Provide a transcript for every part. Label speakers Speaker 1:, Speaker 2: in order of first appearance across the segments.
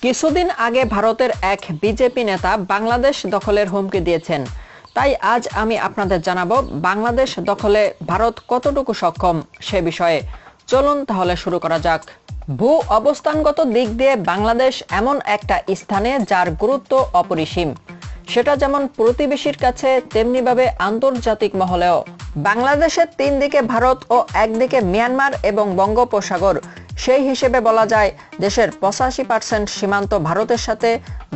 Speaker 1: কিছুদিন আগে ভারতের এক বিজেপি নেতা বাংলাদেশ দখলের হুমকি দিয়েছেন। তাই আজ আমি আপনাদের জানাবো বাংলাদেশ দখলে ভারত কতটুকু সক্ষম সে বিষয়ে। চলুন তাহলে শুরু করা যাক। ভূ অবস্থানগত দিক দিয়ে বাংলাদেশ এমন একটা স্থানে যার গুরুত্ব অপরিসীম। সেটা যেমন প্রতিবেশীর কাছে তেমনিভাবে আন্তর্জাতিক মহলেও। বাংলাদেশের তিন দিকে ভারত ও একদিকে মিয়ানমার এবং বঙ্গোপসাগর। সেই হিসেবে বলা যায় দেশের 85% সীমান্ত ভারতের সাথে,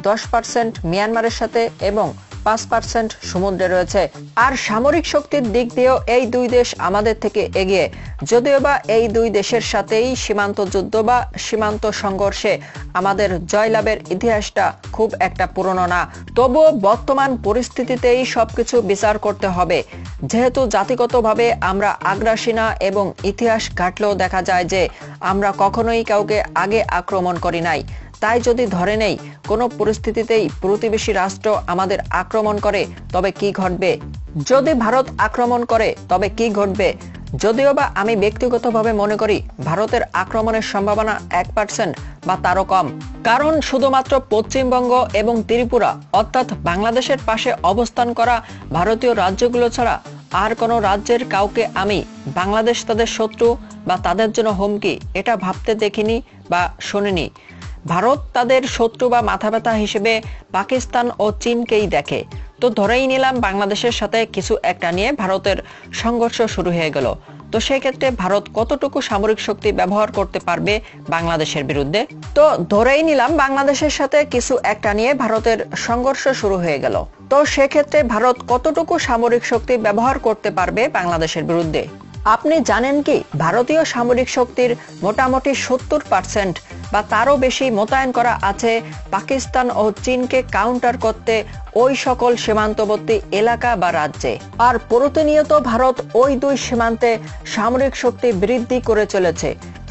Speaker 1: 10% মিয়ানমারের সাথে এবং 5% সমুদ্রে রয়েছে। আর সামরিক শক্তির দিক দিয়েও এই দুই দেশ আমাদের থেকে এগিয়ে, যদিও বা এই দুই দেশের সাথেই সীমান্ত যুদ্ধ বা সীমান্ত সংঘর্ষে আমাদের জয়লাভের ইতিহাসটা খুব একটা পুরনো না। তবুও বর্তমান পরিস্থিতিতেই সবকিছু বিচার করতে হবে, যেহেতু জাতিগতভাবে আমরা আগ্রাসী না এবং ইতিহাস ঘাটলেও দেখা যায় যে আমরা কখনোই কাউকে আগে আক্রমণ করি নাই। তাই যদি ধরে নেই কোনো পরিস্থিতিতেই প্রতিবেশী রাষ্ট্র আমাদের আক্রমণ করে তবে কি ঘটবে, যদি ভারত আক্রমণ করে তবে কি ঘটবে। যদিও বা আমি ব্যক্তিগতভাবে মনে করি ভারতের আক্রমণের সম্ভাবনা 1% বা তারও কম, কারণ শুধুমাত্র পশ্চিমবঙ্গ এবং ত্রিপুরা অর্থাৎ বাংলাদেশের পাশে অবস্থান করা ভারতীয় রাজ্যগুলো ছাড়া আর কোনো রাজ্যের কাউকে আমি বাংলাদেশ তাদের শত্রু বা তাদের জন্য হুমকি এটা ভাবতে দেখিনি বা শুনিনি। ভারত তাদের শত্রু বা মাথা ব্যথা হিসেবে পাকিস্তান ও চীনকেই দেখে। তো ধরেই নিলাম বাংলাদেশের সাথে কিছু একটা নিয়ে ভারতের সংঘর্ষ শুরু হয়ে গেল, তো সেই ক্ষেত্রে ভারত কতটুকু সামরিক শক্তি ব্যবহার করতে পারবে বাংলাদেশের বিরুদ্ধে। তো ধরেই নিলাম বাংলাদেশের সাথে কিছু একটা নিয়ে ভারতের সংঘর্ষ শুরু হয়ে গেল, তো সেক্ষেত্রে ভারত কতটুকু সামরিক শক্তি ব্যবহার করতে পারবে বাংলাদেশের বিরুদ্ধে। আপনি জানেন কি ভারতীয় সামরিক শক্তির মোটামুটি 70% বা তারও বেশি মোতায়েন করা আছে পাকিস্তান ও চীনকে কাউন্টার করতে ওই সকল সীমান্তবর্তী এলাকা বা রাজ্যে। আর প্রতিনিয়ত ভারত ওই দুই সীমান্তে সামরিক শক্তি বৃদ্ধি করে চলেছে।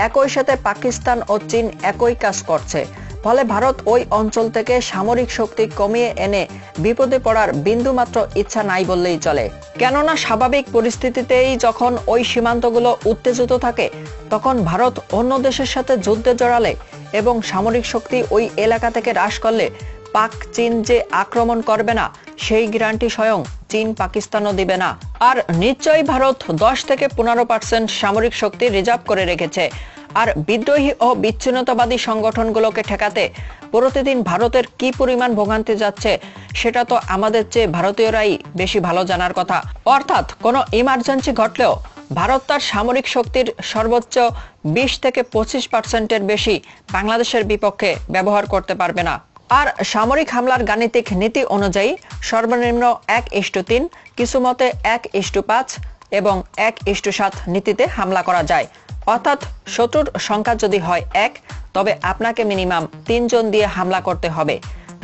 Speaker 1: একই সাথে পাকিস্তান ও চীন একই কাজ করছে। ফলে ভারত ওই অঞ্চল থেকে সামরিক শক্তি কমিয়ে এনে বিপদে পড়ার বিন্দুমাত্র ইচ্ছা নাই বললেই চলে। কেননা স্বাভাবিক পরিস্থিতিতেই যখন ওই সীমান্তগুলো উত্তেজিত থাকে তখন ভারত অন্য দেশের সাথে যুদ্ধে জড়ালে এবং সামরিক শক্তি ওই এলাকা থেকে হ্রাস করলে পাক চীন যে আক্রমণ করবে না সেই গ্যারান্টি স্বয়ং চীন পাকিস্তানও দিবে না। আর নিশ্চয়ই ভারত 10 থেকে 15% সামরিক শক্তি রিজার্ভ করে রেখেছে। আর বিদ্রোহী ও বিচ্ছিন্নতাবাদী সংগঠনগুলোকে ঠেকাতে প্রতিদিন ভারতের কি পরিমাণ ভোগান্তি যাচ্ছে সেটা তো আমাদের চেয়ে ভারতীয়রাই বেশি ভালো জানার কথা। অর্থাৎ কোনো ইমার্জেন্সি ঘটলেও ভারত তার সামরিক শক্তির সর্বোচ্চ 20 থেকে 25%-এর বেশি বাংলাদেশের বিপক্ষে ব্যবহার করতে পারবে না। আর সামরিক হামলার গাণিতিক নীতি অনুযায়ী সর্বনিম্ন 1:3, কিছু মতে 1:5 এবং 1:7 নীতিতে হামলা করা যায়। অর্থাৎ শত্রুর সংখ্যা যদি হয় 1, তবে আপনাকে মিনিমাম 3 জন দিয়ে হামলা করতে হবে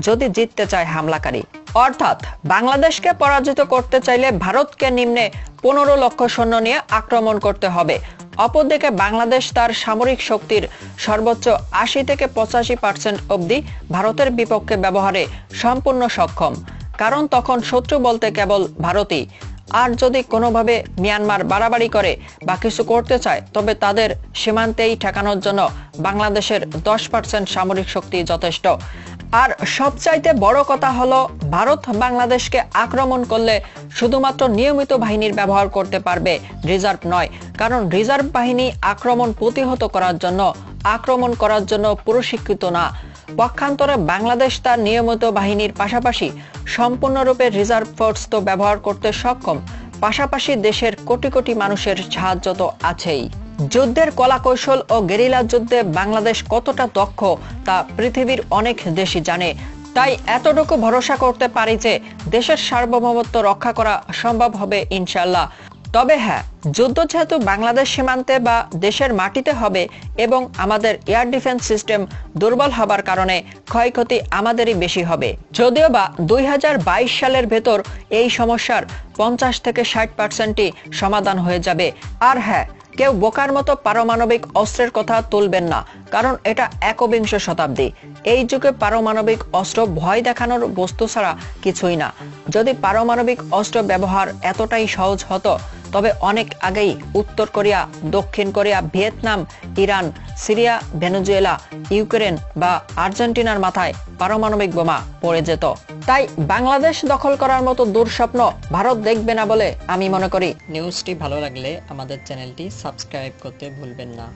Speaker 1: যদি জিততে চায় হামলাকারী। অর্থাৎ বাংলাদেশকে পরাজিত করতে চাইলে ভারতকে নিম্নে 15 লক্ষ সৈন্য নিয়ে আক্রমণ করতে হবে। অপরদিকে বাংলাদেশ তার সামরিক শক্তির সর্বোচ্চ 80 থেকে 85% অবধি ভারতের বিপক্ষে ব্যবহারে সম্পূর্ণ সক্ষম, কারণ তখন শত্রু বলতে কেবল ভারতই। আর যদি কোনোভাবে মিয়ানমার বাড়াবাড়ি করে বা কিছু করতে চায় তবে তাদের সীমান্তেই ঠেকানোর জন্য বাংলাদেশের 10% সামরিক শক্তি যথেষ্ট। আর সবচাইতে বড় কথা হলো ভারত বাংলাদেশকে আক্রমণ করলে শুধুমাত্র নিয়মিত বাহিনীর ব্যবহার করতে পারবে, রিজার্ভ নয়। কারণ রিজার্ভ বাহিনী আক্রমণ করার জন্য প্রশিক্ষিত না। পক্ষান্তরে বাংলাদেশ তার নিয়মিত বাহিনীর পাশাপাশি সম্পূর্ণরূপে রিজার্ভ ফোর্স তো ব্যবহার করতে সক্ষম, পাশাপাশি দেশের কোটি কোটি মানুষের সাহায্য তো আছেই। যুদ্ধের কলাকৌশল ও গেরিলা যুদ্ধে বাংলাদেশ কতটা দক্ষ তা পৃথিবীর অনেক দেশই জানে। তাই এতটুকু ভরসা করতে পারি যে দেশের সার্বভৌমত্ব রক্ষা করা সম্ভব হবে ইনশাআল্লাহ। তবে হ্যাঁ, যুদ্ধ যেহেতু বাংলাদেশ সীমান্তে বা দেশের মাটিতে হবে এবং আমাদের এয়ার ডিফেন্স সিস্টেম দুর্বল হবার কারণে ক্ষয়ক্ষতি আমাদেরই বেশি হবে। যদিও বা 2022 সালের ভেতর এই সমস্যার 50 থেকে 60%ই সমাধান হয়ে যাবে। আর হ্যাঁ, কেউ বোকার মতো পারমাণবিক অস্ত্রের কথা তুলবেন না, কারণ এটা একবিংশ শতাব্দী। এই যুগে পারমাণবিক অস্ত্র ভয় দেখানোর বস্তু ছাড়া কিছুই না। যদি পারমাণবিক অস্ত্র ব্যবহার এতটাই সহজ হতো তবে অনেক আগেই উত্তর কোরিয়া, দক্ষিণ Korea, Vietnam, Iran, Syria, Venezuela, Ukraine বা আর্জেন্টিনার মাথায় পারমাণবিক বোমা পড়ে যেত। তাই বাংলাদেশ দখল করার মতো দুঃস্বপ্ন ভারত দেখবে না বলে আমি মনে করি। নিউজটি ভালো লাগলে আমাদের চ্যানেলটি সাবস্ক্রাইব করতে ভুলবেন না।